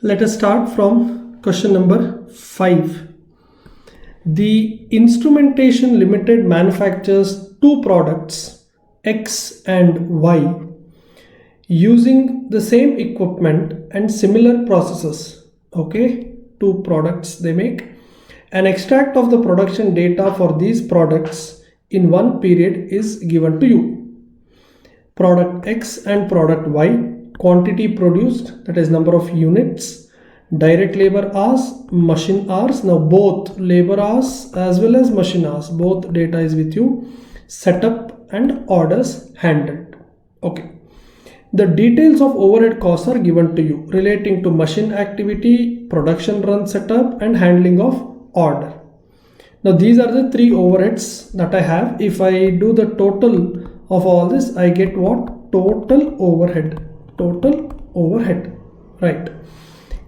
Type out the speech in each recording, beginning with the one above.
Let us start from question number 5. The Instrumentation Limited manufactures two products, X and Y, using the same equipment and similar processes. Okay, two products they make. An extract of the production data for these products in one period is given to you. Product X and product Y, quantity produced, that is number of units, direct labor hours, machine hours. Now both labor hours as well as machine hours, both data is with you, setup and orders handled. Okay. The details of overhead costs are given to you relating to machine activity, production run setup and handling of order. Now these are the three overheads that I have. If I do the total of all this, I get what? Total overhead. Total overhead. Right.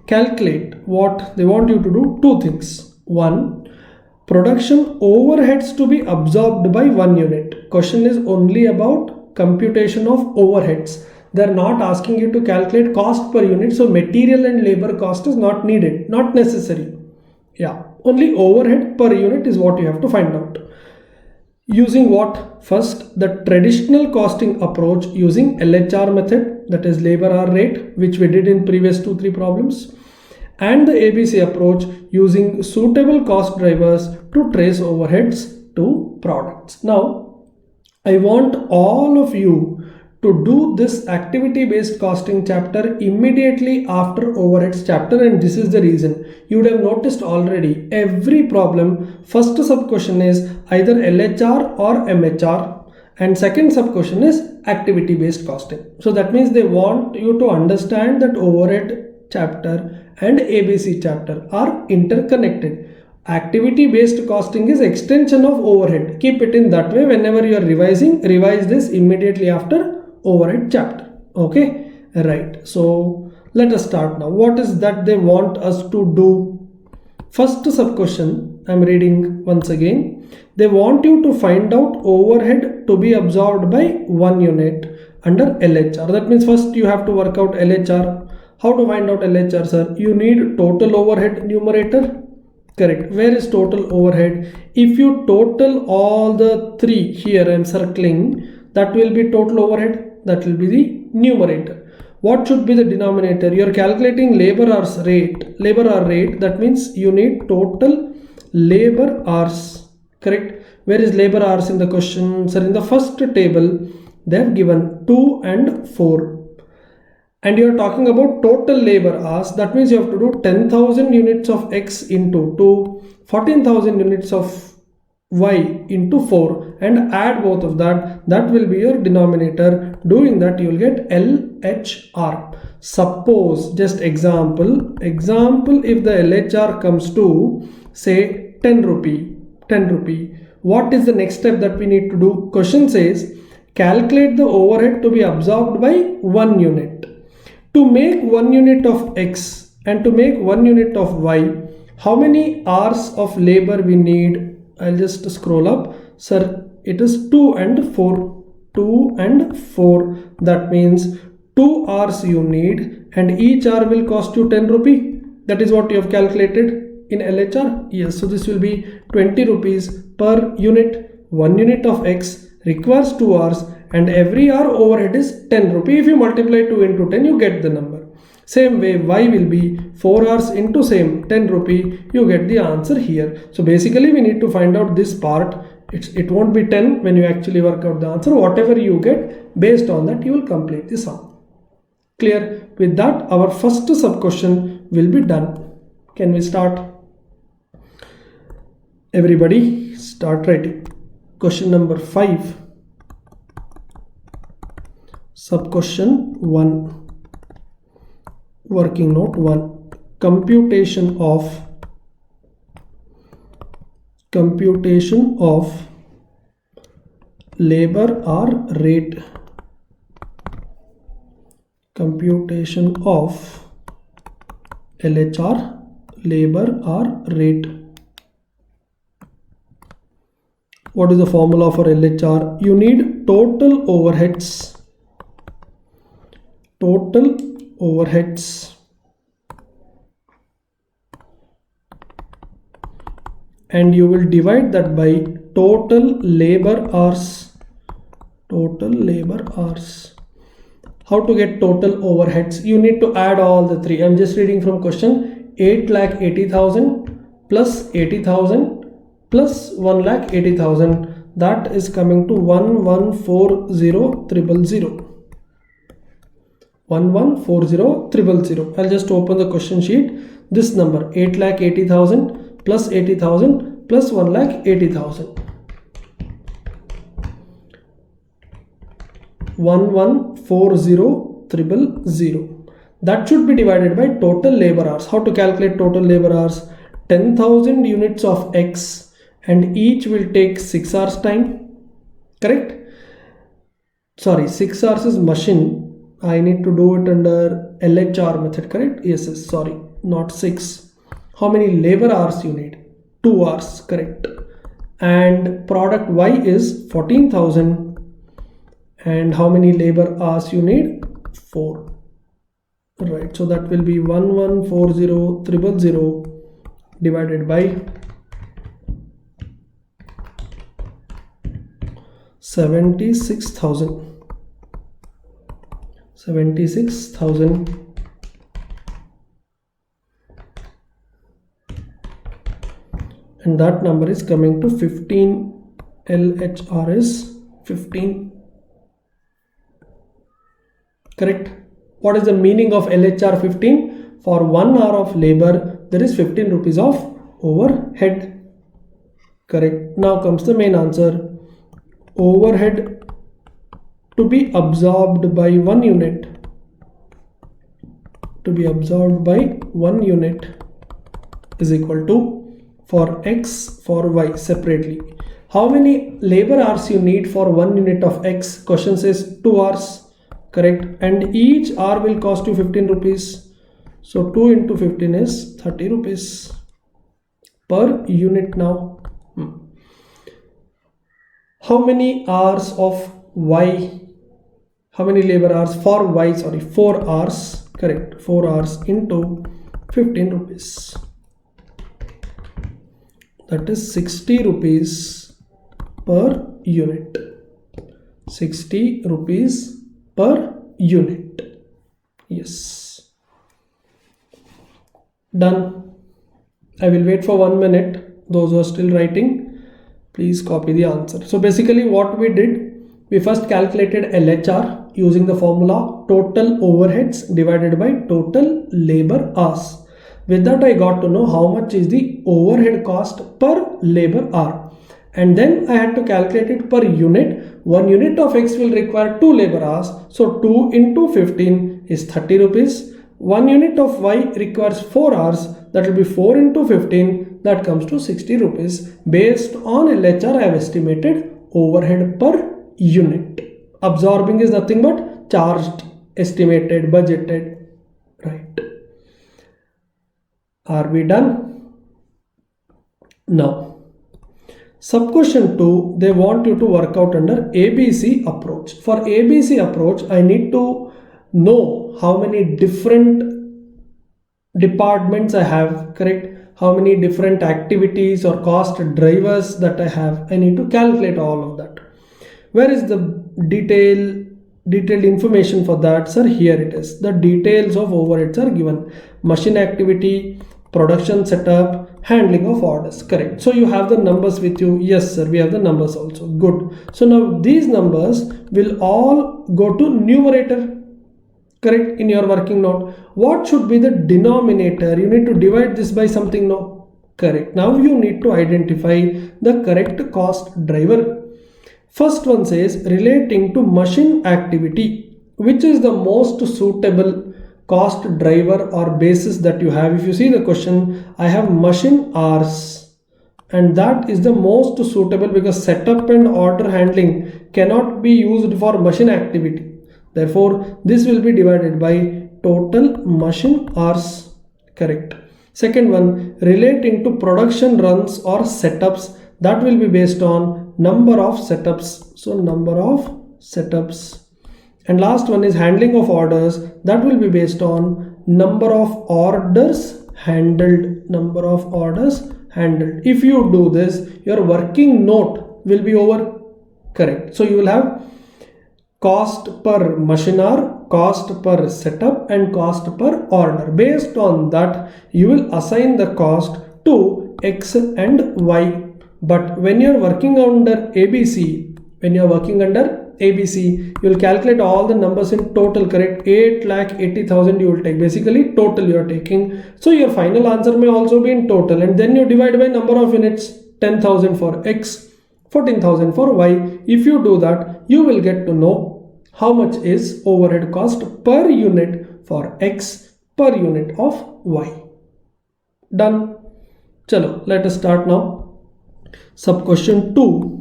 Calculate what they want you to do. Two things. One, production overheads to be absorbed by one unit. Question is only about computation of overheads. They are not asking you to calculate cost per unit. So material and labor cost is not needed, not necessary. Yeah, only overhead per unit is what you have to find out. Using what? First, the traditional costing approach using LHR method, that is labor hour rate, which we did in previous 2-3 problems, and the ABC approach using suitable cost drivers to trace overheads to products. Now, I want all of you to do this activity based costing chapter immediately after overheads chapter, and this is the reason. You would have noticed already every problem, first sub question is either LHR or MHR and second sub question is activity based costing. So that means they want you to understand that overhead chapter and ABC chapter are interconnected. Activity based costing is extension of overhead. Keep it in that way. Whenever you are revising, revise this immediately after overhead chapter. Okay, right. So let us start now. What is that they want us to do? First sub question, I'm reading once again. They want you to find out overhead to be absorbed by one unit under LHR. That means first you have to work out LHR. How to find out LHR, sir? You need total overhead numerator. Correct. Where is total overhead? If you total all the three here, I'm circling, that will be total overhead. That will be the numerator. What should be the denominator? You are calculating labor hours rate. Labor hour rate. That means you need total labor hours. Correct. Where is labor hours in the question? Sir, in the first table, they have given 2 and 4. And you are talking about total labor hours. That means you have to do 10,000 units of X into 2, 14,000 units of Y into 4 and add both of that. That will be your denominator. Doing that you will get LHR. Suppose, just example, if the LHR comes to say 10 rupee, what is the next step that we need to do? Question says calculate the overhead to be absorbed by 1 unit. To make 1 unit of X and to make 1 unit of Y, how many hours of labor we need? I'll just scroll up. Sir, it is 2 and 4. 2 and 4. That means 2 hours you need and each hour will cost you 10 rupee. That is what you have calculated in LHR. Yes, so this will be 20 rupees per unit. 1 unit of X requires 2 hours and every hour overhead is 10 rupee. If you multiply 2 into 10, you get the number. Same way, Y will be 4 hours into same 10 rupee. You get the answer here. So basically we need to find out this part. It won't be 10 when you actually work out the answer. Whatever you get, based on that you will complete the sum. Clear? With that, our first sub question will be done. Can we start? Everybody start writing. Question number 5. Sub question 1. Working note 1. Computation of labor hour rate. Computation of LHR, labor hour rate. What is the formula for LHR? You need total overheads and you will divide that by total labor hours. Total labor hours. How to get total overheads? You need to add all the three. I'm just reading from question. 8,80,000 plus 80,000 plus 1,80,000. That is coming to 1140,000. 1140,000. I'll just open the question sheet. This number 8,80,000 plus 80,000 plus 1,80,000. 1140,000. That should be divided by total labor hours. How to calculate total labor hours? 10,000 units of X and each will take 6 hours time. Correct? Sorry, 6 hours is machine. I need to do it under LHR method. Correct? Yes, sorry, not 6. How many labor hours you need? 2 hours. Correct. And product Y is 14,000. And how many labor hours you need? 4. Right, so that will be 1140,000 divided by 76,000. 76,000. And that number is coming to 15. LHR is 15. Correct. What is the meaning of LHR 15? For 1 hour of labor, there is 15 rupees of overhead. Correct. Now comes the main answer. Overhead to be absorbed by 1 unit. To be absorbed by 1 unit is equal to, for X, for Y separately. How many labor hours you need for 1 unit of X? Question says 2 hours. Correct. And each hour will cost you 15 rupees. So 2 into 15 is 30 rupees per unit now. How many hours of Y? How many labor hours for Y? Sorry, 4 hours. Correct. 4 hours into 15 rupees. That is 60 rupees per unit. 60 rupees per unit. Yes. Done. I will wait for 1 minute. Those who are still writing, please copy the answer. So basically what we did, we first calculated LHR using the formula total overheads divided by total labor hours. With that I got to know how much is the overhead cost per labor hour. And then I had to calculate it per unit. 1 unit of X will require 2 labor hours. So 2 into 15 is 30 rupees. 1 unit of Y requires 4 hours. That will be 4 into 15. That comes to 60 rupees. Based on LHR, I have estimated overhead per unit. Absorbing is nothing but charged, estimated, budgeted. Right. Are we done? Now, sub question 2, they want you to work out under ABC approach. For ABC approach, I need to know how many different departments I have, correct? How many different activities or cost drivers that I have. I need to calculate all of that. Where is the detailed information for that? Sir, here it is. The details of overheads are given. Machine activity, production setup, handling of orders. Correct. So you have the numbers with you. Yes, sir, we have the numbers also. Good. So now these numbers will all go to numerator. Correct. In your working note. What should be the denominator? You need to divide this by something. No. Correct. Now you need to identify the correct cost driver. First one says relating to machine activity. Which is the most suitable cost driver or basis that you have? If you see the question, I have machine hours, and that is the most suitable because setup and order handling cannot be used for machine activity. Therefore, this will be divided by total machine hours. Correct. Second one, relating to production runs or setups, that will be based on number of setups. So number of setups. And last one is handling of orders. That will be based on number of orders handled. Number of orders handled. If you do this, your working note will be over. Correct. So you will have cost per machine hour, cost per setup, and cost per order. Based on that, you will assign the cost to X and Y. But when you are working under ABC, you will calculate all the numbers in total, correct? 8,80,000 you will take. Basically, total you are taking. So your final answer may also be in total, and then you divide by number of units. 10,000 for X, 14,000 for Y. If you do that, you will get to know how much is overhead cost per unit for X, per unit of Y. Done. Chalo, let us start now. Sub question 2.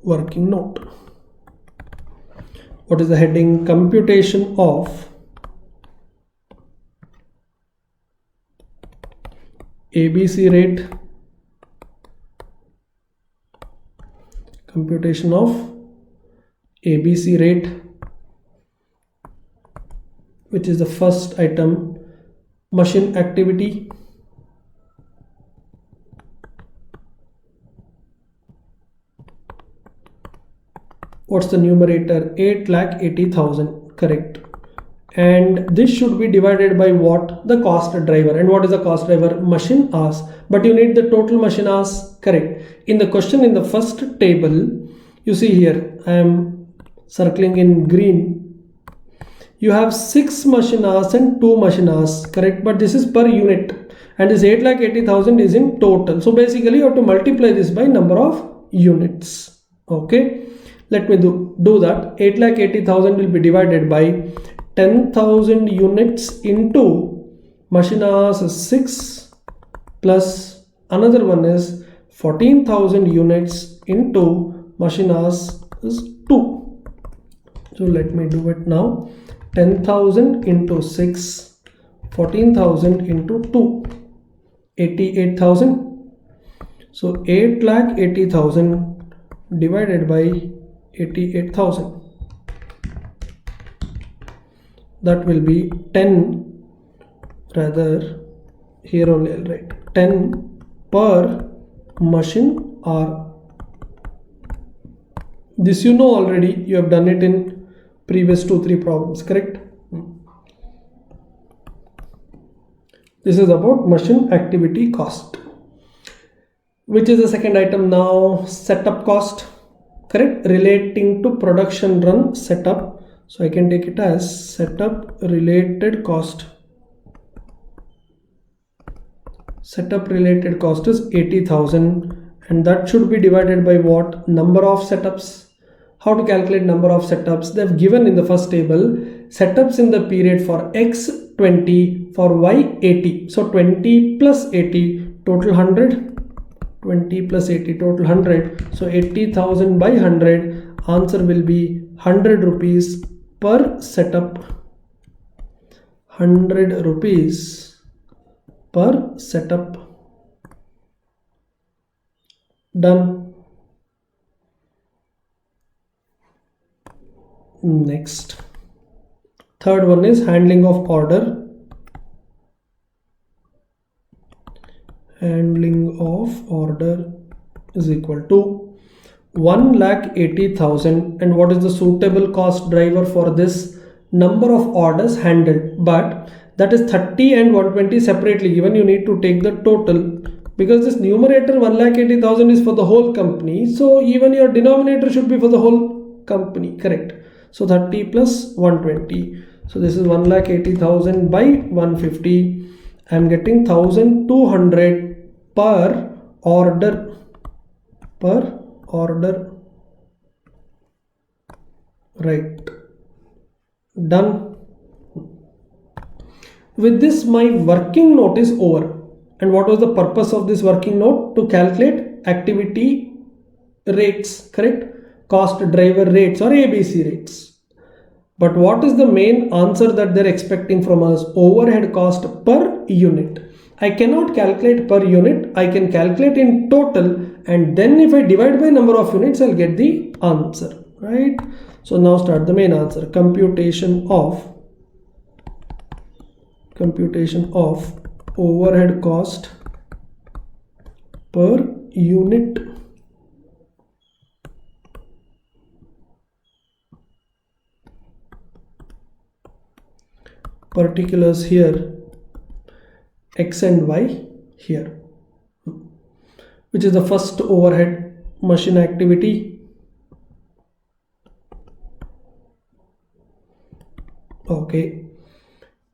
Working note. What is the heading? Computation of ABC rate. Computation of ABC rate, which is the first item. Machine activity. What's the numerator? 8,80,000, correct. And this should be divided by what? The cost driver. And what is the cost driver? Machine hours. But you need the total machine hours, correct. In the question, in the first table, you see here, I am circling in green. You have 6 machine hours and 2 machine hours, correct. But this is per unit. And this 8,80,000 is in total. So basically, you have to multiply this by number of units. Okay. Let me do that. 8,80,000 will be divided by 10,000 units into machine hours is 6 plus another one is 14,000 units into machine hours is 2. So let me do it now. 10,000 into 6, 14,000 into 2, 88,000. So 8,80,000 divided by 88,000. That will be 10, rather here only I'll write 10 per machine hour. This you know already, you have done it in previous 2-3 problems, correct? This is about machine activity cost. Which is the second item now? Setup cost, correct, relating to production run setup. So I can take it as setup related cost. Setup related cost is 80,000, and that should be divided by what? Number of setups. How to calculate number of setups? They have given in the first table setups in the period for X 20, for Y 80. So 20 plus 80 total 100. 20 plus 80 total 100. So 80,000 by 100, answer will be 100 rupees per setup. 100 rupees per setup. Done. Next, third one is handling of order. Handling of order is equal to 1,80,000. And what is the suitable cost driver for this? Number of orders handled, but that is 30 and 120 separately given. You need to take the total, because this numerator 1,80,000 is for the whole company. So even your denominator should be for the whole company, correct? So 30 plus 120. So this is 1,80,000 by 150. I am getting 1,200 per order. Right. Done. With this, my working note is over. And what was the purpose of this working note? To calculate activity rates, correct? Cost driver rates or ABC rates. But what is the main answer that they're expecting from us? Overhead cost per unit. I cannot calculate per unit. I can calculate in total, and then if I divide by number of units, I'll get the answer. right? So now start the main answer. Computation of overhead cost per unit. Particulars here, X and Y here, which is the first overhead machine activity. Okay,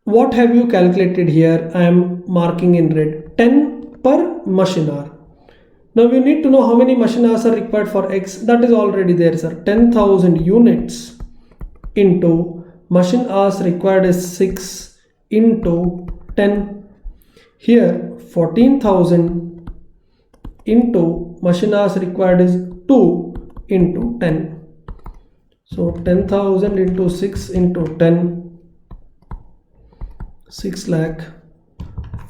what have you calculated here? I am marking in red, 10 per machine hour. Now you need to know how many machine hours are required for X. That is already there, sir. 10,000 units into machine hours required is 6 into 10. Here 14,000 into machine hours required is 2 into 10. So 10,000 into 6 into 10, 6 lakh.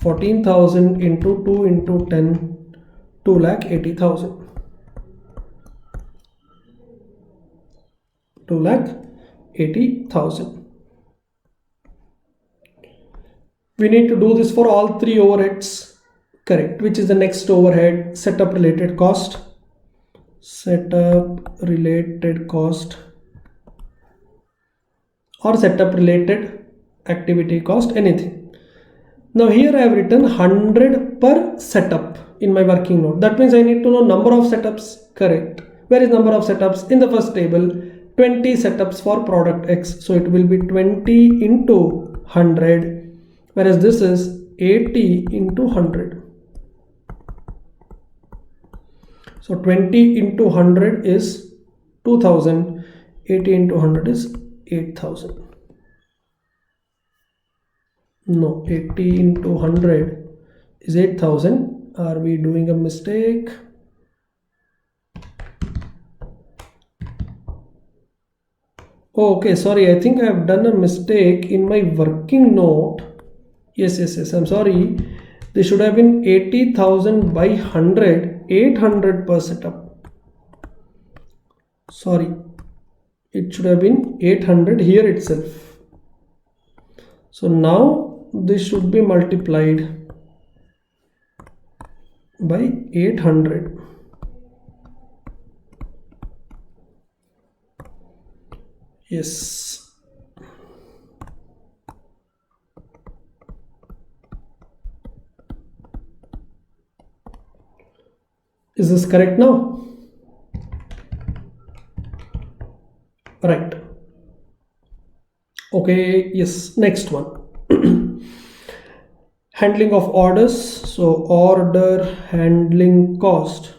14,000 into 2 into 10, 2,80,000. 2,80,000. We need to do this for all three overheads. Correct. Which is the next overhead? Setup related cost. Setup related cost or setup related activity cost, anything. Now here I have written 100 per setup in my working note. That means I need to know number of setups. Correct. Where is number of setups? In the first table, 20 setups for product X. So it will be 20 into 100, whereas this is 80 into 100. So 20 into 100 is 2000, 80 into 100 is 8000. No, 80 into 100 is 8000. Are we doing a mistake? Oh, okay, sorry, I think I have done a mistake in my working note. Yes, I'm sorry. This should have been 80,000 by 100, 800 per setup. Sorry, it should have been 800 here itself. So now this should be multiplied by 800. Yes. Is this correct now? Right. Okay, yes, next one. Handling of orders. So order handling cost.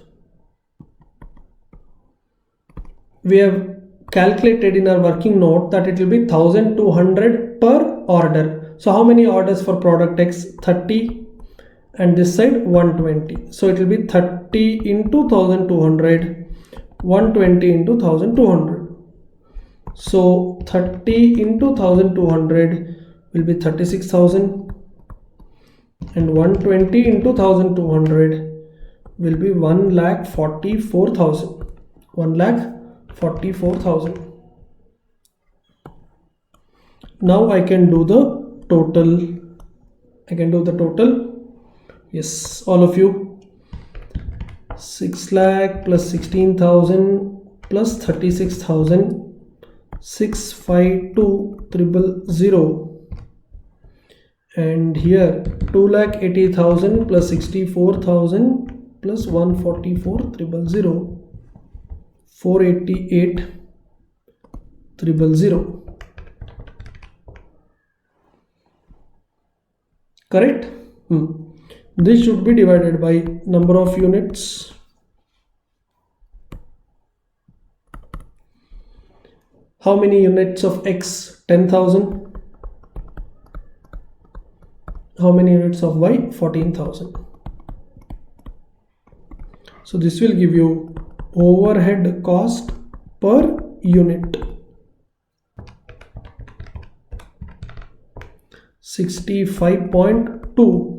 We have calculated in our working note that it will be 1200 per order. So how many orders for product X? 30, and this side 120. So it will be 30 into 1200, 120 into 1200. So 30 into 1200 will be 36,000, and 120 into 1200 will be 1,44,000. 1,44,000. Now I can do the total. Yes, all of you. 6 lakh plus 16,000 plus 36,000, 652,000, and here 2,80,000 plus 64,000 plus 144,000, 488,000. Correct? This should be divided by number of units. How many units of X? 10,000. How many units of Y? 14,000. So this will give you overhead cost per unit. 65.2.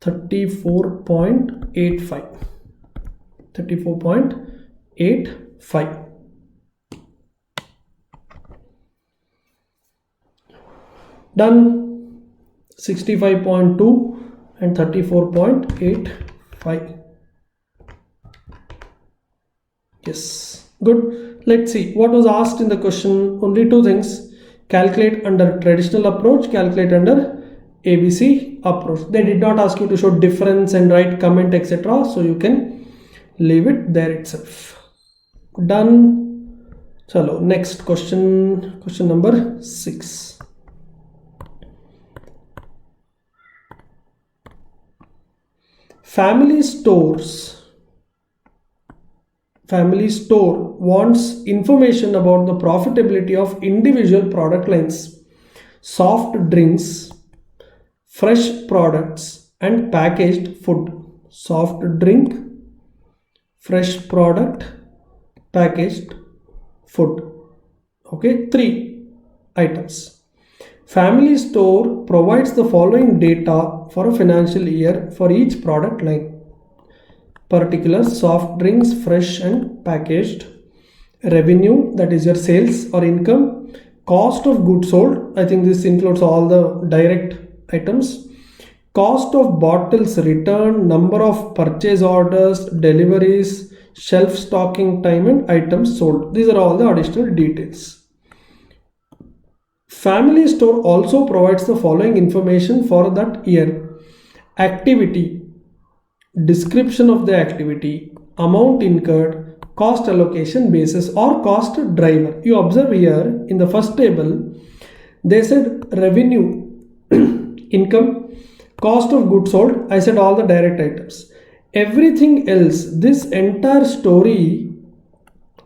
34.85. 34.85. Done. 65.2 and 34.85. Yes, good. Let's see what was asked in the question. Only two things: calculate under traditional approach, calculate under ABC approach. They did not ask you to show difference and write comment, etc. So you can leave it there itself. Done. Chalo, next question. Question number 6. Family store wants information about the profitability of individual product lines: soft drinks, fresh products, and packaged food. Soft drink, fresh product, packaged food. Okay, 3 items. Family store provides the following data for a financial year for each product line: particulars, soft drinks, fresh and packaged; revenue, that is your sales or income; cost of goods sold, I think this includes all the direct items; cost of bottles returned; number of purchase orders, deliveries, shelf stocking time, and items sold. These are all the additional details. Family store also provides the following information for that year: activity, description of the activity, amount incurred, cost allocation basis or cost driver. You observe here in the first table, they said revenue, income, cost of goods sold. I said all the direct items. Everything else, this entire story,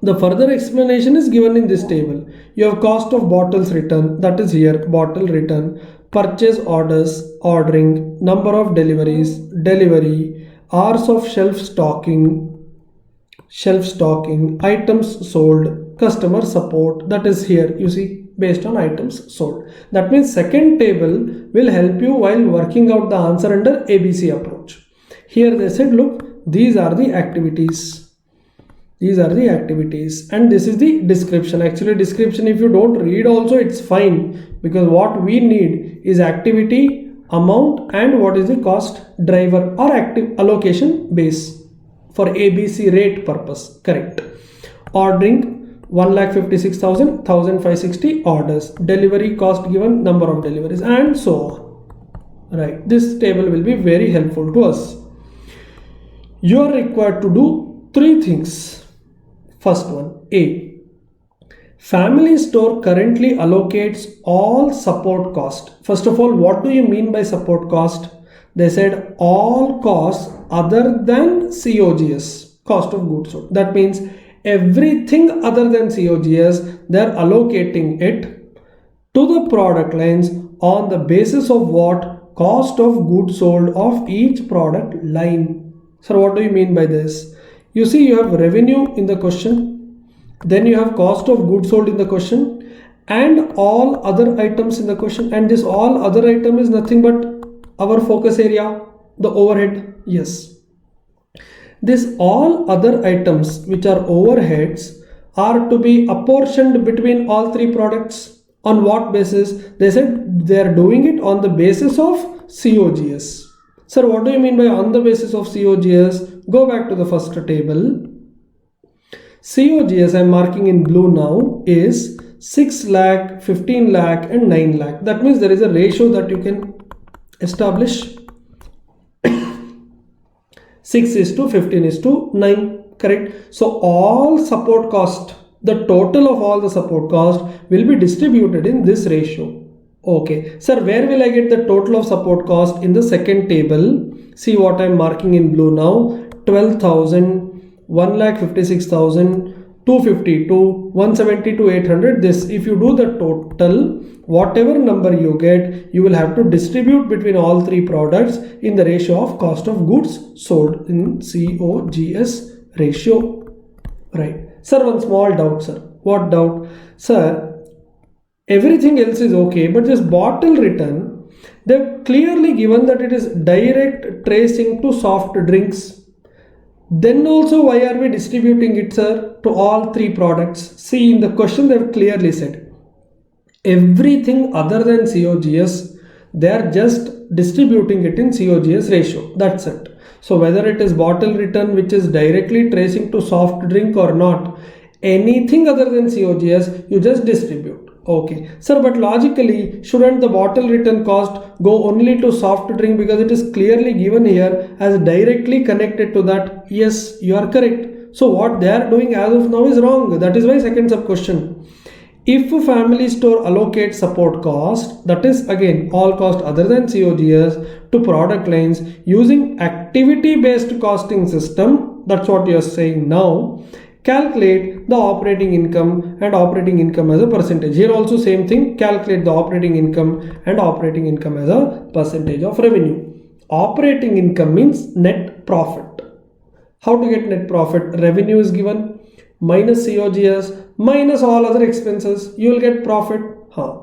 the further explanation is given in this table. You have cost of bottles returned, that is here, bottle return; purchase orders, ordering; number of deliveries, delivery; hours of shelf stocking, items sold; customer support, that is here, you see, based on items sold. That means second table will help you while working out the answer under ABC approach. Here they said, look, these are the activities. And this is the description. Actually, description, if you don't read also, it's fine, because what we need is activity, amount, and what is the cost driver or active allocation base for ABC rate purpose. Correct. Ordering 1,56,000, 1,560 orders; delivery cost given, number of deliveries, and so on. Right. This table will be very helpful to us. You are required to do 3 things. First one, A. Family store currently allocates all support cost. First of all, what do you mean by support cost? They said all costs other than COGS, cost of goods sold. That means everything other than COGS, they are allocating it to the product lines on the basis of what? Cost of goods sold of each product line. So what do you mean by this? You see, you have revenue in the question, then you have cost of goods sold in the question, and all other items in the question. And this all other item is nothing but our focus area, the overhead. Yes. This all other items, which are overheads, are to be apportioned between all 3 products. On what basis? They said they are doing it on the basis of COGS. Sir, what do you mean by on the basis of COGS? Go back to the first table. COGS, I am marking in blue now, is 6 lakh, 15 lakh and 9 lakh. That means there is a ratio that you can establish. 6:15:9, correct? So all support cost, the total of all the support cost will be distributed in this ratio. Okay, sir, where will I get the total of support cost? In the second table, see what I am marking in blue now: 12,000, 1,56,000, 252, 172, 800. This, if you do the total, whatever number you get, you will have to distribute between all 3 products in the ratio of cost of goods sold, in COGS ratio. Right. Sir, one small doubt, sir. What doubt? Sir, everything else is okay, but this bottle return, They've clearly given that it is direct tracing to soft drinks. Then also, why are we distributing it, sir, to all three products? See, in the question they've clearly said everything other than COGS, they are just distributing it in COGS ratio. That's it. So whether it is bottle return which is directly tracing to soft drink or not, anything other than COGS, you just distribute. Okay, sir, but logically, shouldn't the bottle return cost go only to soft drink because it is clearly given here as directly connected to that? Yes, you are correct. So what they are doing as of now is wrong. That is why second sub question. If a family store allocates support cost, that is again all cost other than COGS, to product lines using activity based costing system, that's what you are saying now, calculate the operating income and operating income as a percentage. Here also same thing, calculate the operating income and operating income as a percentage of revenue. Operating income means net profit. How to get net profit? Revenue is given minus COGS minus all other expenses, you will get profit.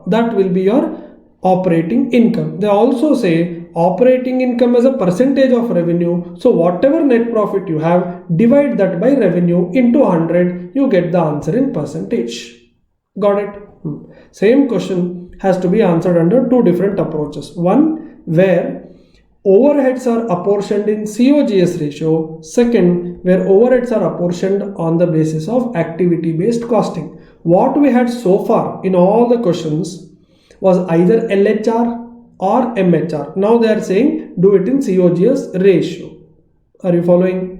That will be your operating income. They also say operating income as a percentage of revenue. So whatever net profit you have, divide that by revenue into 100, you get the answer in percentage. Got it? Same question has to be answered under two different approaches. One where overheads are apportioned in COGS ratio. Second, where overheads are apportioned on the basis of activity based costing. What we had so far in all the questions was either LHR or MHR. Now they are saying do it in COGS ratio. Are you following?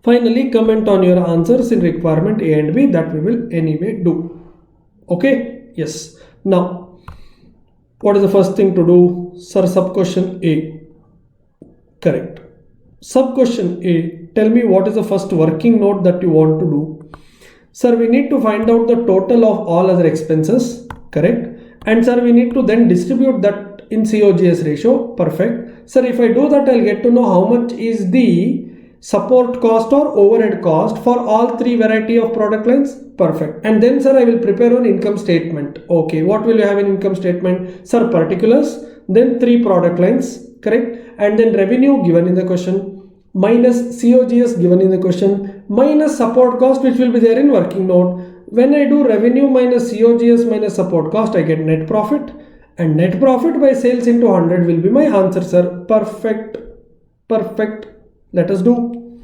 Finally, comment on your answers in requirement A and B, that we will anyway do. Okay? Yes. Now, what is the first thing to do? Sir, sub question A. Correct. Sub question A, tell me what is the first working note that you want to do. Sir, we need to find out the total of all other expenses. Correct. And sir, we need to then distribute that in COGS ratio. Perfect. Sir, if I do that, I'll get to know how much is the support cost or overhead cost for all three variety of product lines. Perfect. And then sir, I will prepare an income statement. Okay, what will you have in income statement? Sir, particulars, then three product lines. Correct. And then revenue given in the question, minus COGS given in the question, minus support cost which will be there in working note. When I do revenue minus COGS minus support cost, I get net profit, and net profit by sales into 100 will be my answer, sir. Perfect. Perfect. Let us do.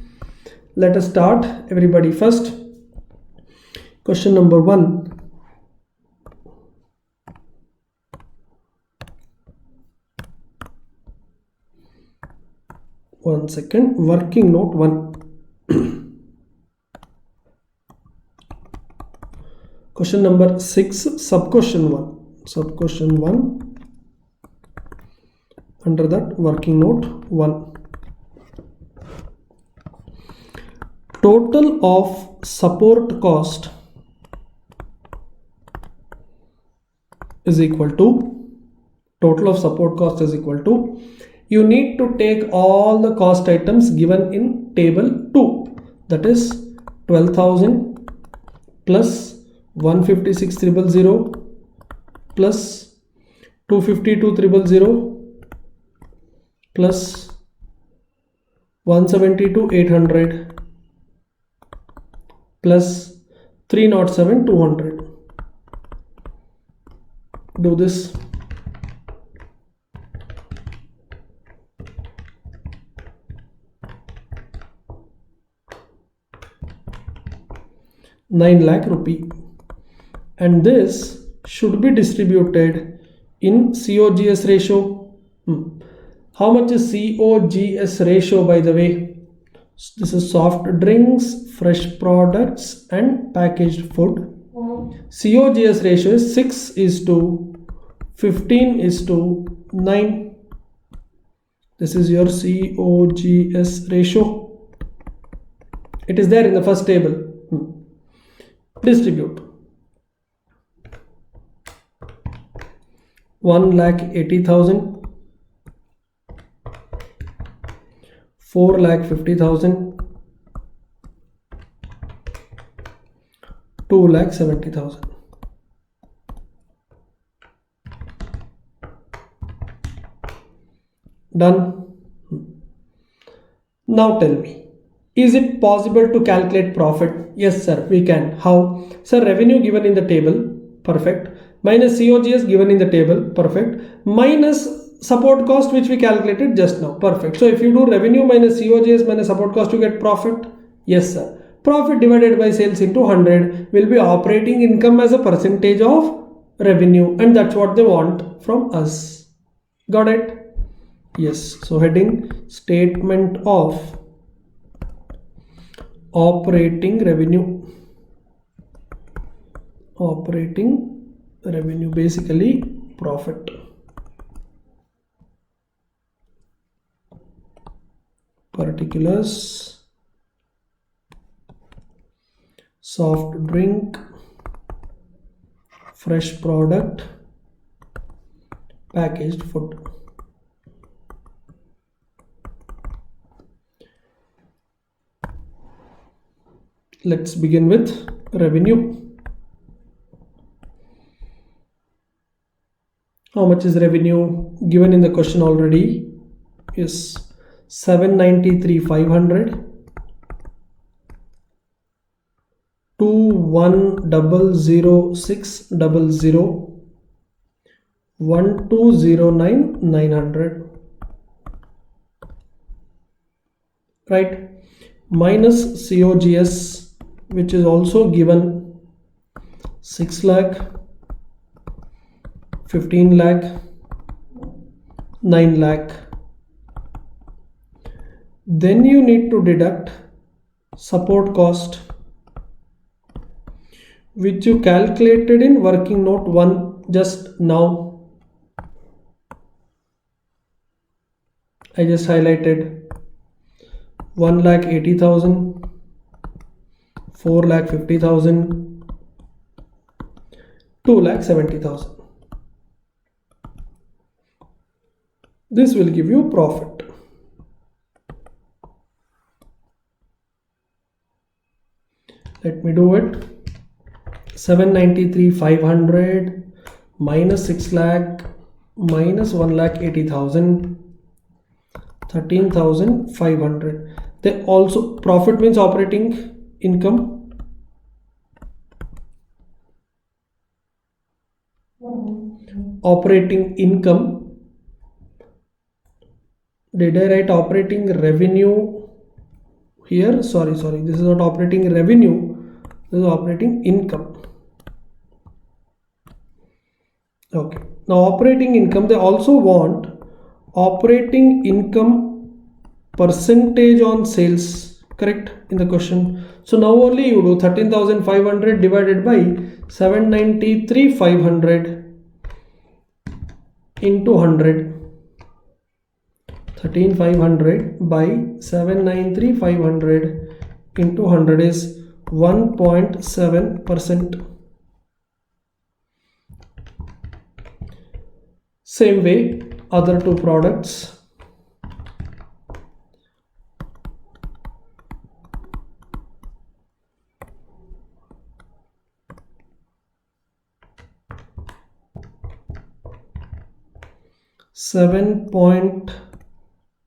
Let us start. Everybody first. Question number 1. One second. Working note 1. Question number 6. Sub question 1. Sub question 1. Under that, working note 1. Total of support cost is equal to, total of support cost is equal to, you need to take all the cost items given in table 2, that is 12,000 plus 156,000 plus 252,000 plus 172,800 plus 307,200. Do this. ₹9,00,000, and this should be distributed in COGS ratio. How much is COGS ratio, by the way? This is soft drinks, fresh products and packaged food. COGS ratio is 6:15:9. This is your COGS ratio. It is there in the first table. Distribute. 1,80,000, 4,50,000, 2,70,000. Done. Now tell me, is it possible to calculate profit? Yes, sir, we can. How? Sir, revenue given in the table, perfect. Minus COGS given in the table, perfect. Minus support cost which we calculated just now, perfect. So if you do revenue minus COGS minus support cost, you get profit. Yes, sir. Profit divided by sales into 100 will be operating income as a percentage of revenue, and that's what they want from us. Got it? Yes. So heading statement of operating revenue. Operating revenue, basically profit. Particulars, soft drink, fresh product, packaged food. Let's begin with revenue. How much is revenue given in the question already? Yes, 793,500 to 1,006,000 1,209,900, right? Minus COGS, which is also given 6 lakh, 15 lakh, 9 lakh. Then you need to deduct support cost, which you calculated in working note 1 just now. I just highlighted 1,80,000, 4,50,000, 2,70,000. This will give you profit. Let me do it. 793,500 minus 6 lakh minus 1,80,000, 13,500. They also, profit means operating income. Operating income. Did I write operating revenue here? Sorry, this is not operating revenue, this is operating income. Okay, now operating income, they also want operating income percentage on sales, correct, in the question. So now only you do 13,500 divided by 793,500 into 100. 13,500 by 793,500 into 100 is 1.7%. Same way, other two products.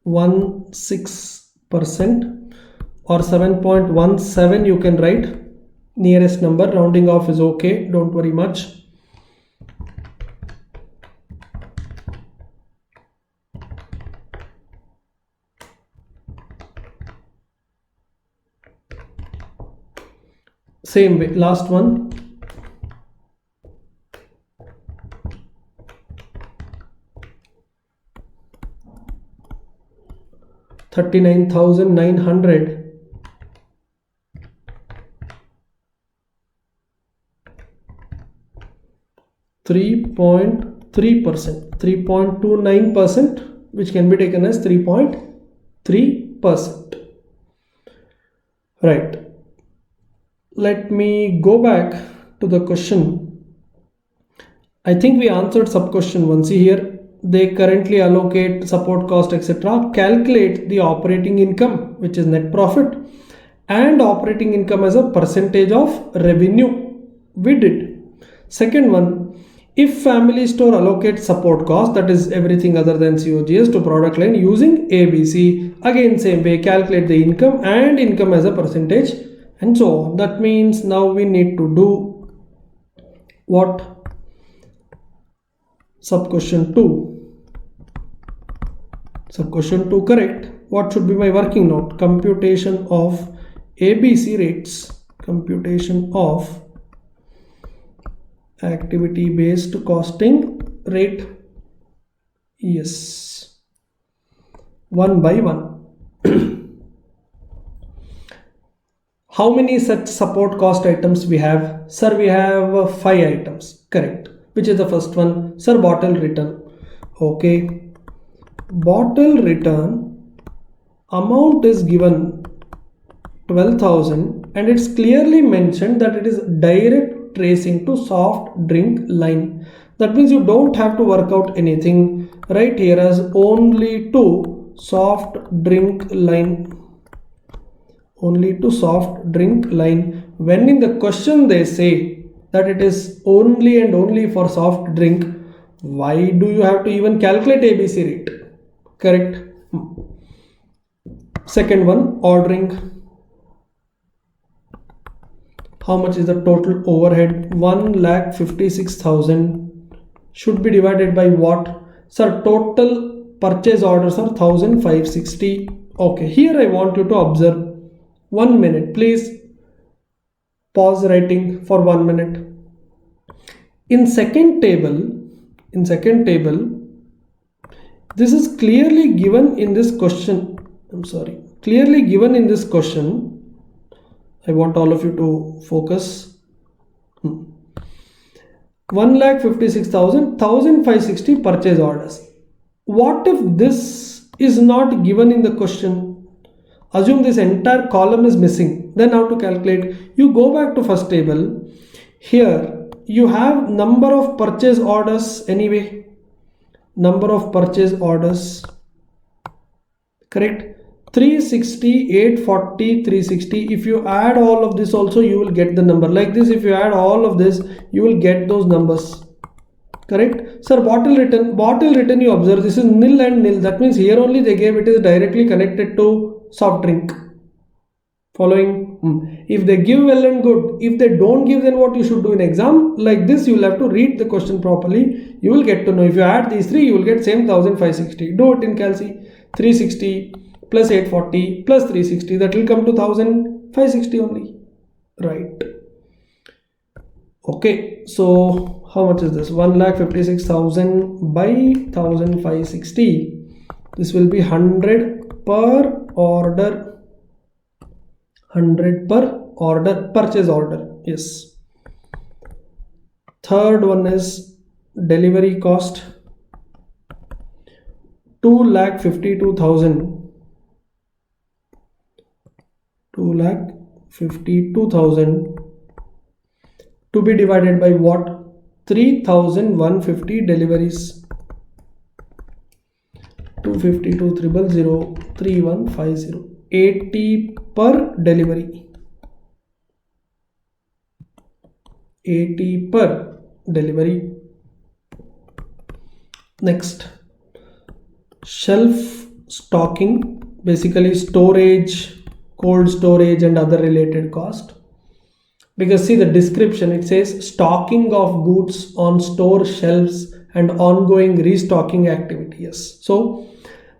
.16% or 7.17 you can write, nearest number, rounding off is okay, don't worry much. Same way, last one. $39,900 3.3%, 3.29%, which can be taken as 3.3%. Right. Let me go back to the question. I think we answered sub question 1. See here, they currently allocate support cost, etc. Calculate the operating income, which is net profit, and operating income as a percentage of revenue. We did. Second one, If family store allocates support cost, that is everything other than COGS, to product line using ABC, again same way, calculate the income and income as a percentage and so on. That means now we need to do what? Sub question 2. Sub question 2 correct. What should be my working note? Computation of ABC rates. Computation of activity based costing rate. Yes, one by one. How many such support cost items we have? Sir, we have 5 items. Correct. Which is the first one? Sir, bottle return. Okay. Bottle return amount is given 12,000 and it's clearly mentioned that it is direct tracing to soft drink line. That means you don't have to work out anything. Right here as only to soft drink line. Only to soft drink line. When in the question they say that it is only and only for soft drink, why do you have to even calculate ABC rate? Correct. Second one, ordering. How much is the total overhead? 1,56,000 should be divided by what? Sir, total purchase orders are 1,560. Okay, here I want you to observe. 1 minute, please pause writing for 1 minute. In second table, this is clearly given in this question. Clearly given in this question. I want all of you to focus. 1,56,000, 1,560 purchase orders. What if this is not given in the question? Assume this entire column is missing. Then how to calculate? You go back to first table. Here you have number of purchase orders anyway. Number of purchase orders. Correct? 360, 840, 360. If you add all of this also, you will get the number. Like this, if you add all of this, you will get those numbers. Correct? Sir, bottle return, you observe this is nil and nil. That means here only they gave it is directly connected to soft drink. Following? If they give, well and good. If they don't give, then what you should do in exam? Like this, you will have to read the question properly. You will get to know. If you add these three, you will get same 1,560. Do it in Calci. 360 plus 840 plus 360, that will come to 1,560 only. Right. Okay, so how much is this? 1,56,000 by 1,560. This will be 100 per order. 100 per order, purchase order. Yes. Third one is delivery cost. 2,52,000. 2,52,000 to be divided by what? 3,150 deliveries. 252,000, 3150. 80 per delivery. 80 per delivery. Next, shelf stocking, basically storage, cold storage and other related cost. Because see the description, it says stocking of goods on store shelves and ongoing restocking activity. Yes. So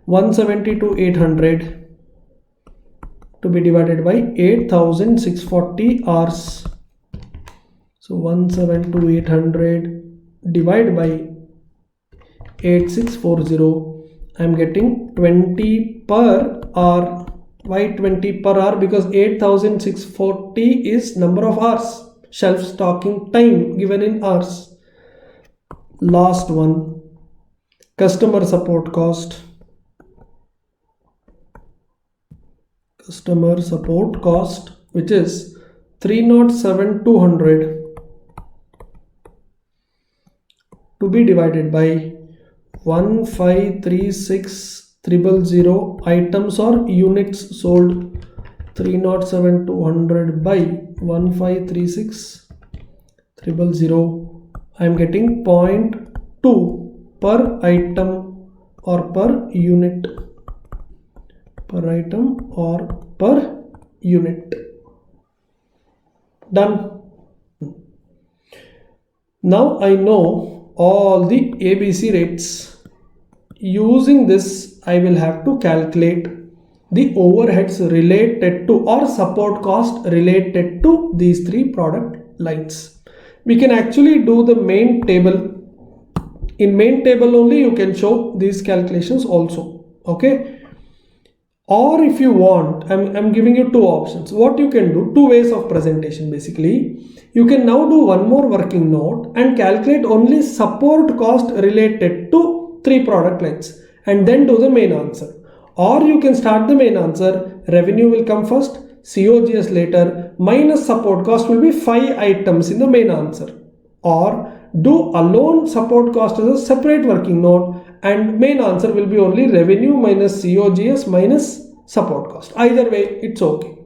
170 to 800 to be divided by 8,640 hours. So 170 to 800 divided by 8,640. I am getting 20 per hour. Why 20 per hour? Because 8,640 is number of hours. Shelf stocking time given in hours. Last one, customer support cost. Customer support cost, which is 307,200 to be divided by 1,536,000 items or units sold. 307,200 by 1,536,000. I am getting 0.2 per item or per unit. Per item or per unit. Done. Now I know all the ABC rates. Using this, I will have to calculate the overheads related to or support cost related to these three product lines. We can actually do the main table. In main table only you can show these calculations also. Okay. Or if you want, I'm giving you two options. What you can do, two ways of presentation basically. You can now do one more working note and calculate only support cost related to three product lines and then do the main answer. Or you can start the main answer, revenue will come first, COGS later, minus support cost will be 5 items in the main answer. Or do alone support cost as a separate working note and main answer will be only revenue minus COGS minus support cost. Either way, it's okay,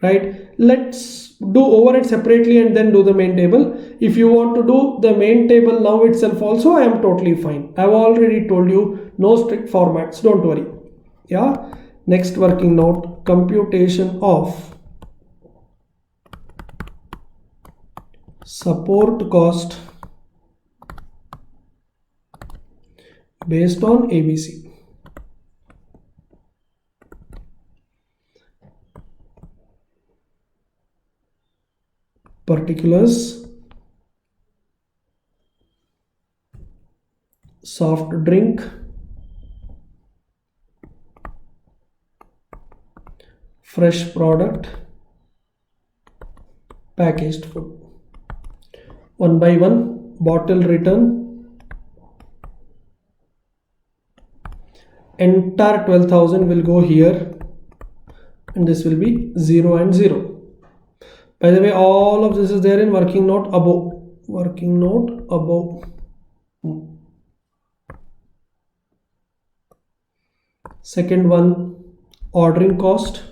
right? Let's do overhead separately and then do the main table. If you want to do the main table now itself also, I am totally fine. I've already told you no strict formats, don't worry. Yeah. Next working note, computation of support cost based on ABC. Particulars, soft drink, fresh product, packaged food. One by one, bottle return, entire 12,000 will go here and this will be 0 and 0. By the way, all of this is there in working note above. Working note above. Second one, ordering cost.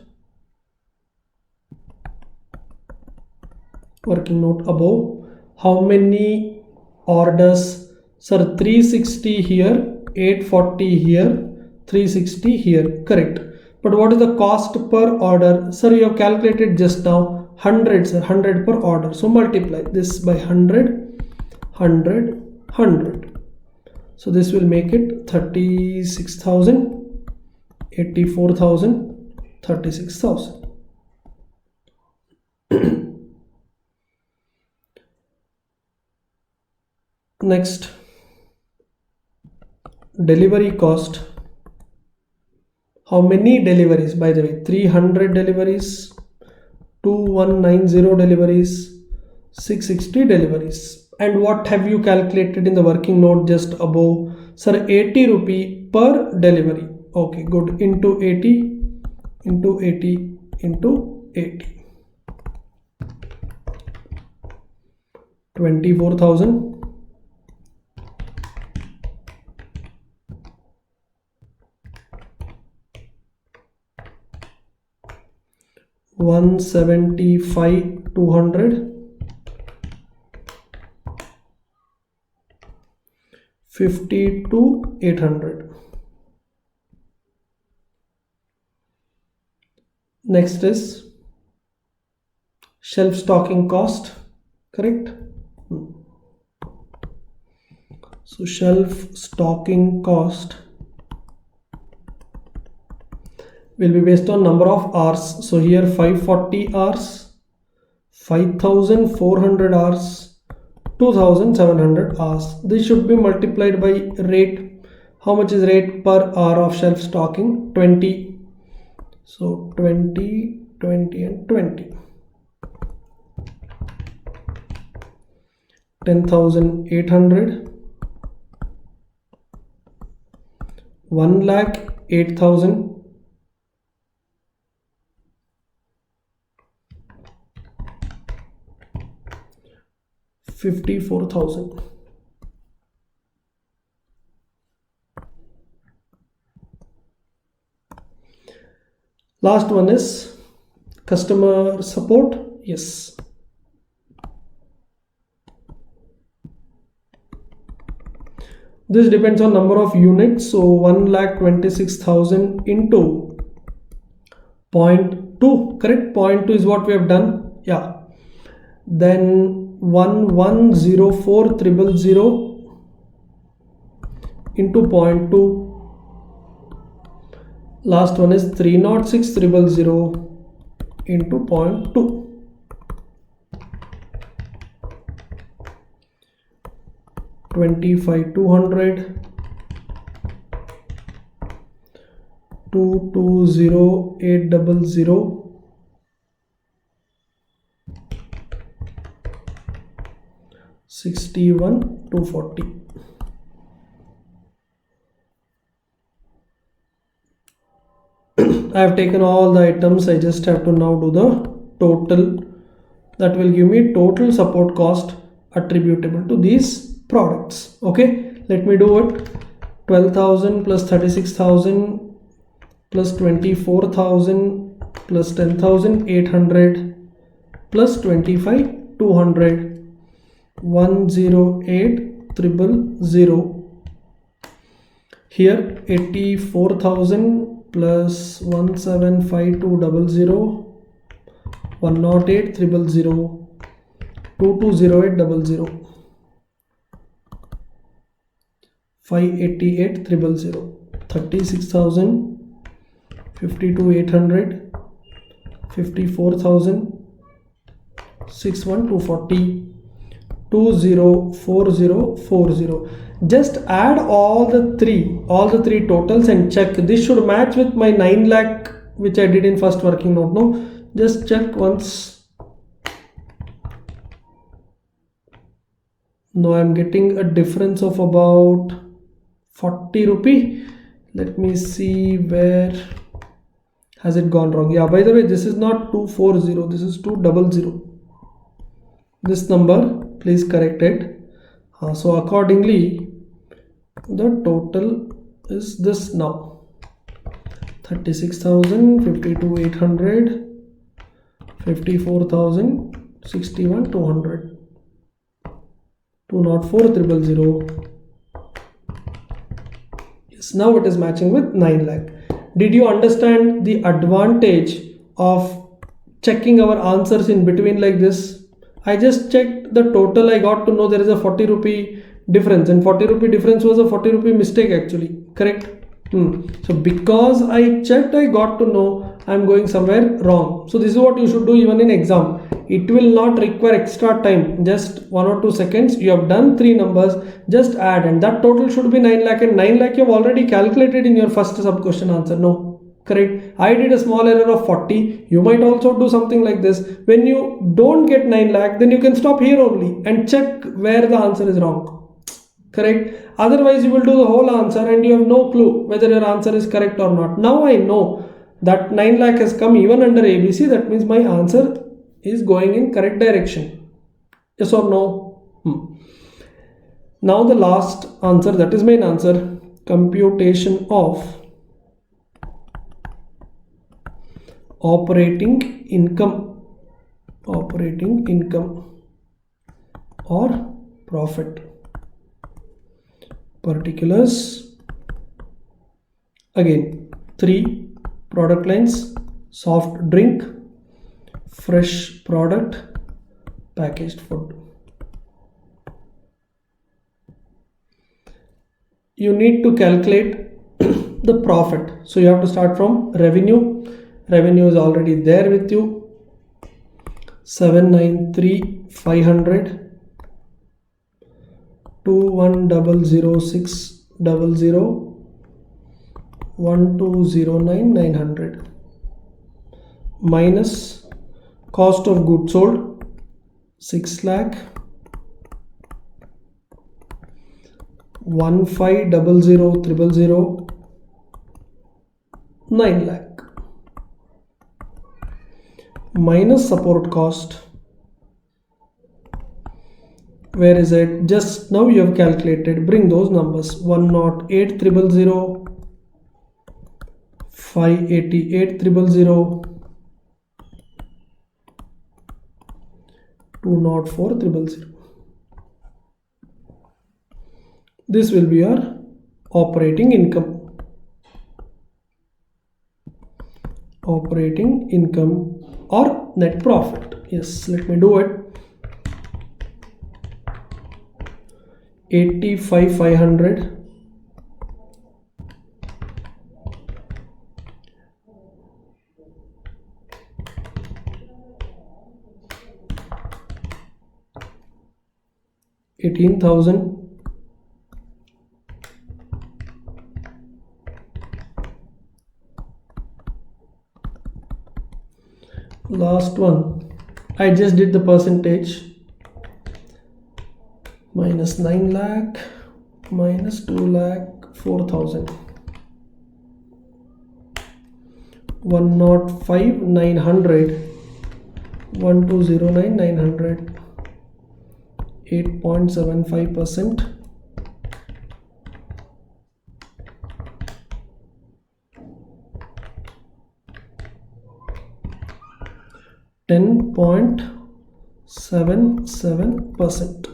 Working note above. How many orders? Sir, 360 here, 840 here, 360 here. Correct. But what is the cost per order? Sir, you have calculated just now. 100, sir, 100 per order. So multiply this by 100, 100, 100. So this will make it 36,000, 84,000, 36,000. Next, delivery cost. How many deliveries? By the way, 300 deliveries, 2190 deliveries, 660 deliveries. And what have you calculated in the working note just above? Sir, 80 rupee per delivery. Okay, good. Into 80, into 80, into 80. 24,000. 175, 200, 50 to 800. Next is shelf stocking cost, correct? So shelf stocking cost will be based on number of hours. So here 540 hours, 5,400 hours, 2,700 hours. This should be multiplied by rate. How much is rate per hour of shelf stocking? 20. So 20, 20 and 20. 10,800. 1,08,000. 54,000. Last one is customer support. Yes. This depends on number of units. So 1,26,000 into 0.2, correct? 0.2 is what we have done. Yeah. Then 1104,000 into 0.2. Last one is 306,000 into 0.2. 25,200, 220,800, 61,240. I have taken all the items. I just have to now do the total. That will give me total support cost attributable to these products. Okay, let me do it. 12,000 plus 36,000 plus 24,000 plus 10,800 plus 25,200, 108,000. Here 84,000 plus 175,200, 108,000, 220800, 588,000, 36,000, 52,800, 54,000, 61,240, 204040. Just add all the three totals and check. This should match with my 9 lakh which I did in first working note. No, just check once. No, I'm getting a difference of about 40 rupee. Let me see where has it gone wrong. Yeah, by the way, this is not 240, this is 200. This number, please correct it. So accordingly, the total is this now: 36,000, 52,800, 54,000, 61,200, 204,000. Yes, now it is matching with 9 lakh. Did you understand the advantage of checking our answers in between like this? I just checked the total. I got to know there is a 40 rupee difference, and 40 rupee difference was a 40 rupee mistake actually, correct? So because I checked, I got to know I'm going somewhere wrong. So this is what you should do even in exam. It will not require extra time, just 1 or 2 seconds. You have done 3 numbers, just add, and that total should be 9 lakh, and 9 lakh you have already calculated in your first sub question answer. No, correct? I did a small error of 40. You might also do something like this. When you don't get 9 lakh, then you can stop here only and check where the answer is wrong. Correct? Otherwise, you will do the whole answer and you have no clue whether your answer is correct or not. Now I know that 9 lakh has come even under ABC. That means my answer is going in correct direction. Yes or no? Now the last answer, that is main answer: computation of operating income or profit. Particulars. Again, 3 product lines: soft drink, fresh product, packaged food. You need to calculate the profit. So you have to start from revenue. Revenue is already there with you: 793,500, 21,006,00, 1209,900, minus cost of goods sold 6 lakh, 15,000,000, 9 lakh, minus support cost. Where is it? Just now you have calculated. Bring those numbers: 108,000, 588,000, 204,000. This will be your operating income. Operating income or net profit. Yes, let me do it. 85,500 18,000 last one. I just did the percentage. Minus 9 lakh minus 2 lakh 4,000. 105 900 1209 900 8.75%. 10.77%.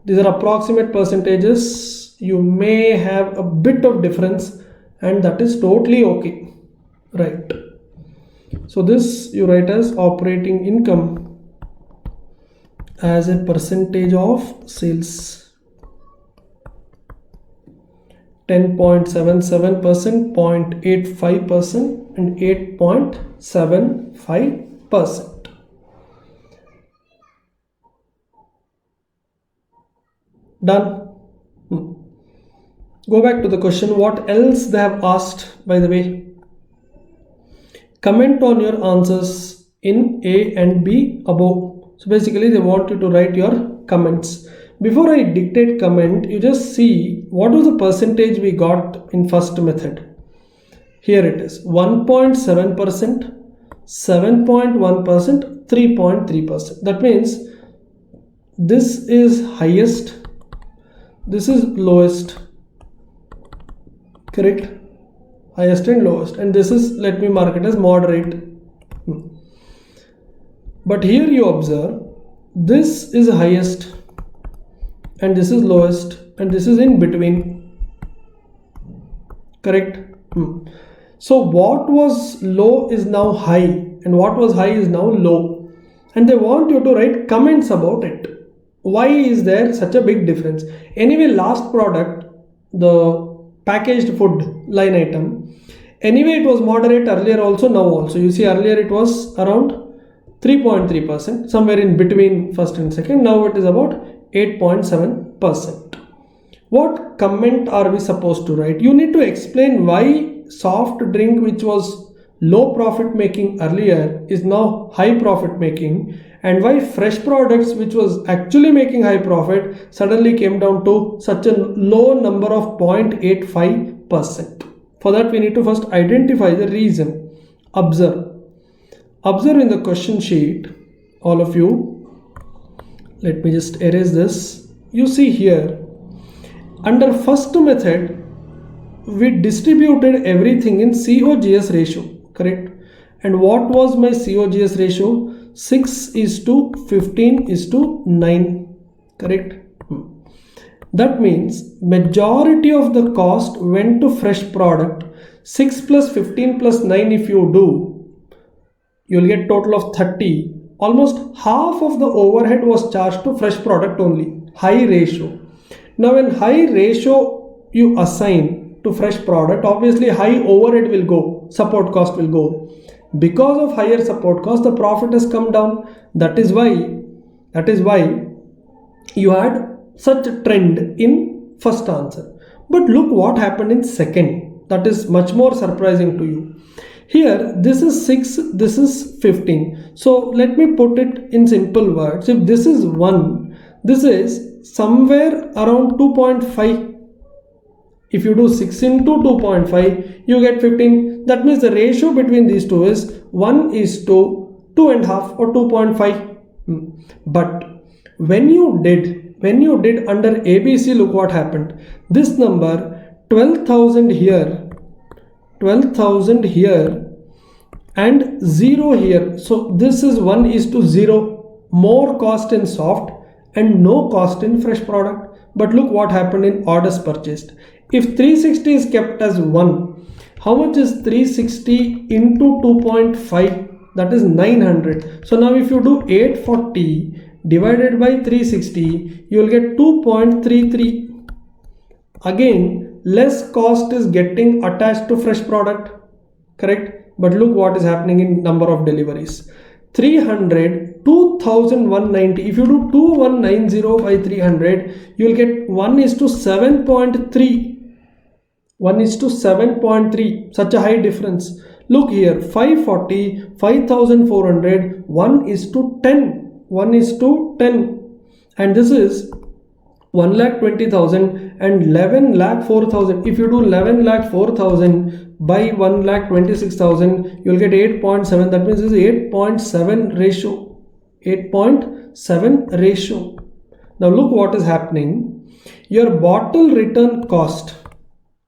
These are approximate percentages. You may have a bit of difference, and that is totally okay, right? So this you write as operating income as a percentage of sales. 10.77%, 0.85%, and 8.75%. Done. Go back to the question. What else they have asked, by the way? Comment on your answers in A and B above. So basically they want you to write your comments. Before I dictate comment, you just see what was the percentage we got in first method. Here it is 1.7%, 7.1%, 3.3%. That means this is highest, this is lowest, correct? Highest and lowest, and this is, let me mark it as moderate. But here you observe, this is highest and this is lowest and this is in between, correct? So what was low is now high and what was high is now low, and they want you to write comments about it. Why is there such a big difference? Anyway, last product, the packaged food line item, anyway it was moderate earlier also, now also. You see earlier it was around 3.3%, somewhere in between first and second. Now it is about 8.7%. What comment are we supposed to write? You need to explain why soft drink, which was low profit making earlier, is now high profit making, and why fresh products, which was actually making high profit, suddenly came down to such a low number of 0.85%. For that we need to first identify the reason. Observe in the question sheet, all of you. Let me just erase this. You see here, under first method we distributed everything in COGS ratio, correct? And what was my COGS ratio? 6:15:9, correct? That means majority of the cost went to fresh product. 6 plus 15 plus 9, if you do, you'll get total of 30. Almost half of the overhead was charged to fresh product only. High ratio. Now when high ratio you assign to fresh product, obviously high overhead will go, support cost will go. Because of higher support cost, the profit has come down. That is why you had such a trend in first answer. But look what happened in second. That is much more surprising to you. Here this is 6, this is 15. So let me put it in simple words. If this is 1, this is somewhere around 2.5. If you do 6 into 2.5, you get 15. That means the ratio between these two is 1:2.5 or 2.5. But when you did under ABC, look what happened. This number 12,000 here, 12,000 here, and 0 here. So this is 1:0. More cost in soft and no cost in fresh product. but look what happened in orders purchased. If 360 is kept as 1, how much is 360 into 2.5? That is 900. So now if you do 840 divided by 360, you will get 2.33. Again, less cost is getting attached to fresh product, correct? But look what is happening in number of deliveries. 300, 2190. If you do 2190 by 300, you will get 1 is to 7.3. 1 is to 7.3. Such a high difference. Look here, 540, 5400, 1 is to 10. 1 is to 10. And this is 1,20,000 and 11,04,000. If you do 11,04,000 by 1,26,000, you will get 8.7. That means this is 8.7 ratio. 8.7 ratio. Now look what is happening. Your bottle return cost,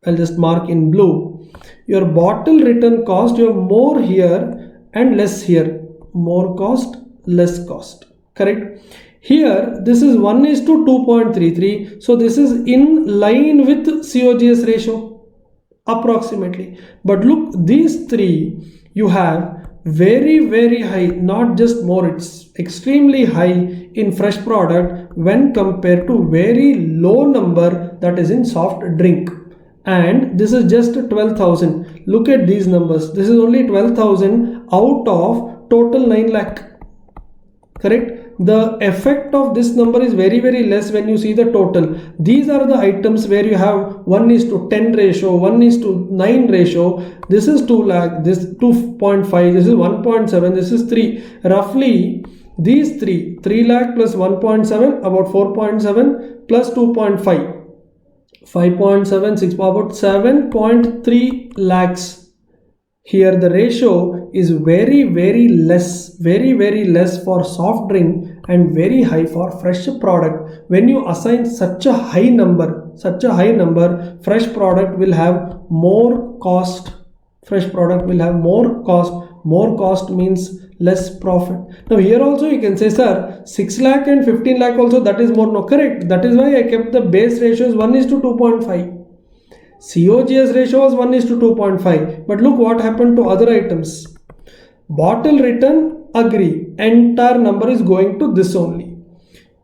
I'll just mark in blue. Your bottle return cost, you have more here and less here. More cost, less cost. Correct? Here, this is 1 is to 2.33. So this is in line with COGS ratio, approximately. But look, these three, you have very high, not just more, it's extremely high in fresh product when compared to very low number that is in soft drink. And this is just 12,000. Look at these numbers. This is only 12,000 out of total 9 lakh. Correct? The effect of this number is very less when you see the total. These are the items where you have 1 is to 10 ratio, 1 is to 9 ratio. This is 2 lakh, this 2.5, this is 1.7, this is 3. Roughly, these 3 lakh plus 1.7, about 4.7 plus 2.5. 5.7, 6, about 7.3 lakhs. Here the ratio is very less, very less for soft drink and very high for fresh product. When you assign such a high number, fresh product will have more cost. Fresh product will have more cost. More cost means less profit. Now here also you can say, sir, 6 lakh and 15 lakh also, that is more. No, correct. That is why I kept the base ratios 1 is to 2.5. COGS ratio was 1 is to 2.5. But look what happened to other items. Bottle return, agree. Entire number is going to this only.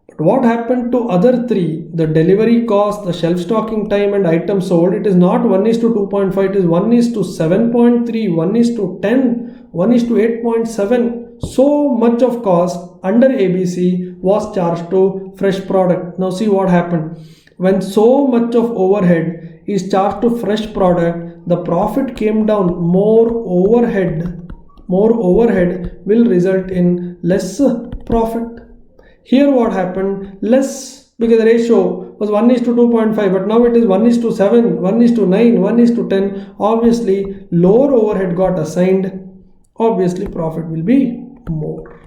But what happened to other three? The delivery cost, the shelf stocking time and items sold, it is not 1 is to 2.5. It is 1 is to 7.3, 1 is to 10, 1 is to 8.7. So much of cost under ABC was charged to fresh product. Now see what happened. When so much of overhead is charged to fresh product, the profit came down. More overhead will result in less profit. Here what happened? Less, because the ratio was 1 is to 2.5, but now it is 1 is to 7, 1 is to 9, 1 is to 10. Obviously, lower overhead got assigned. Obviously, profit will be more.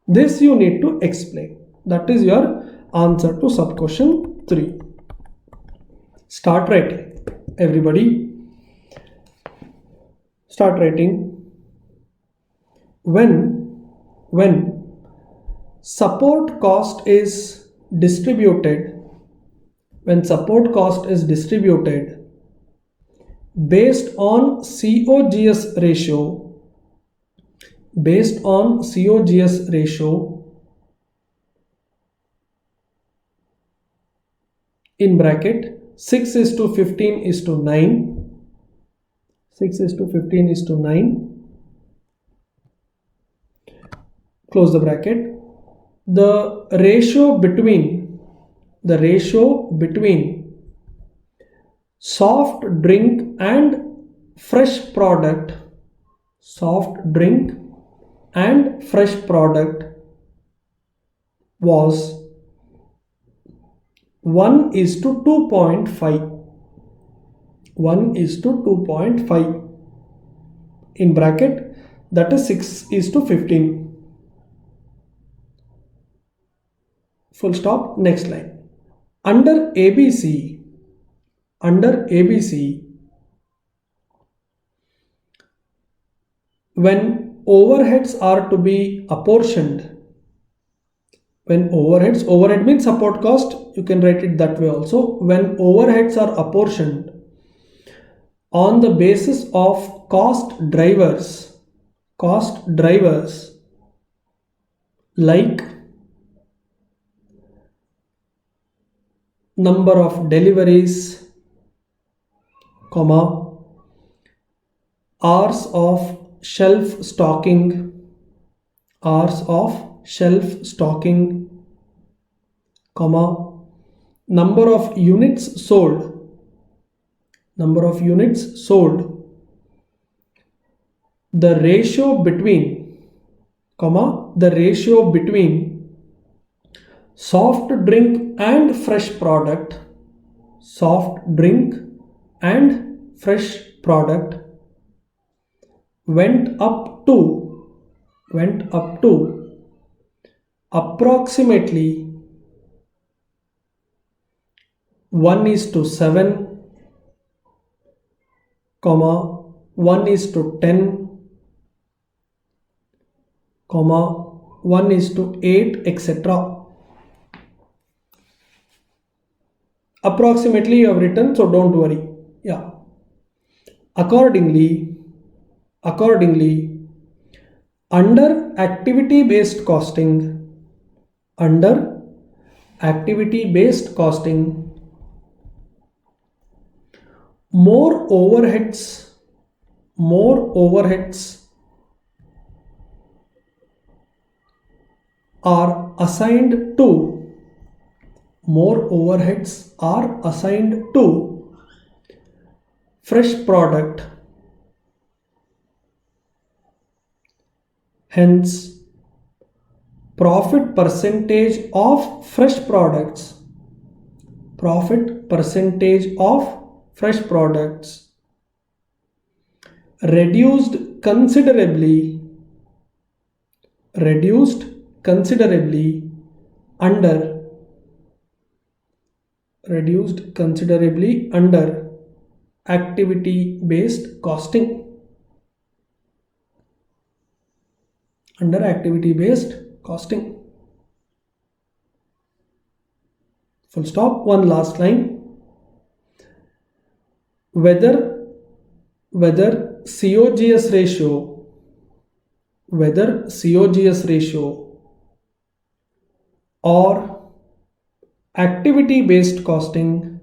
This you need to explain. That is your answer to sub question 3. Start writing. Everybody, start writing. When support cost is distributed, based on COGS ratio, in bracket 6 is to 15 is to 9, 6 is to 15 is to 9, close the bracket. The ratio between soft drink and fresh product, was 1 is to 2.5. 1 is to 2.5. In bracket, that is 6 is to 15. Full stop. Next line. Under ABC, when overheads are to be apportioned, overhead means support cost, you can write it that way also. When overheads are apportioned on the basis of cost drivers like number of deliveries, comma, hours of shelf stocking, comma, number of units sold, the ratio between, soft drink and fresh product, went up to approximately 1:7, 1:10, 1:8, etc. Approximately you have written, so don't worry. Yeah. Accordingly, under activity based costing, more overheads are assigned to fresh product. Hence, profit percentage of fresh products reduced considerably under activity based costing. Full stop. One last line. Whether COGS ratio or activity based costing,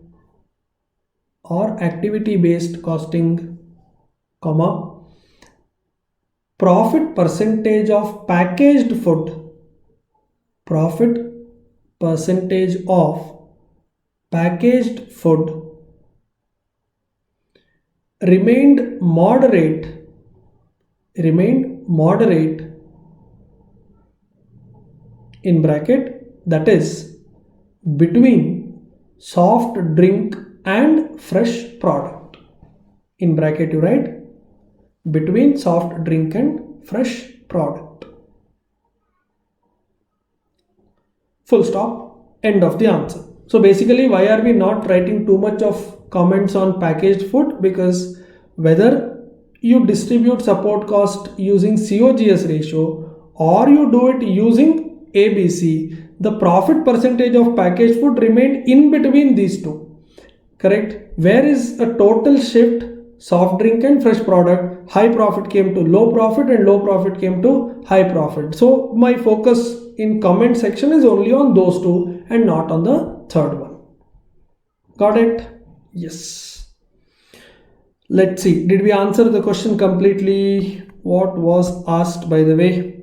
comma, profit percentage of packaged food remained moderate in bracket, that is between soft drink and fresh product. In bracket you write between soft drink and fresh product. Full stop. End of the answer. So basically, why are we not writing too much of comments on packaged food? Because whether you distribute support cost using COGS ratio or you do it using ABC, the profit percentage of packaged food remained in between these two. Correct? Where is a total shift? Soft drink and fresh product, high profit came to low profit and low profit came to high profit. So my focus in comment section is only on those two and not on the third one. Got it? Yes. Let's see. Did we answer the question completely? What was asked, by the way?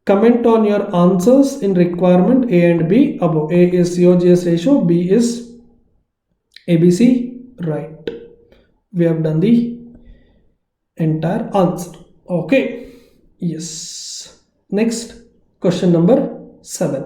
Comment on your answers in requirement A and B above. A is COGS ratio, B is ABC. Right. We have done the entire answer. Okay. Yes. Next, question number 7.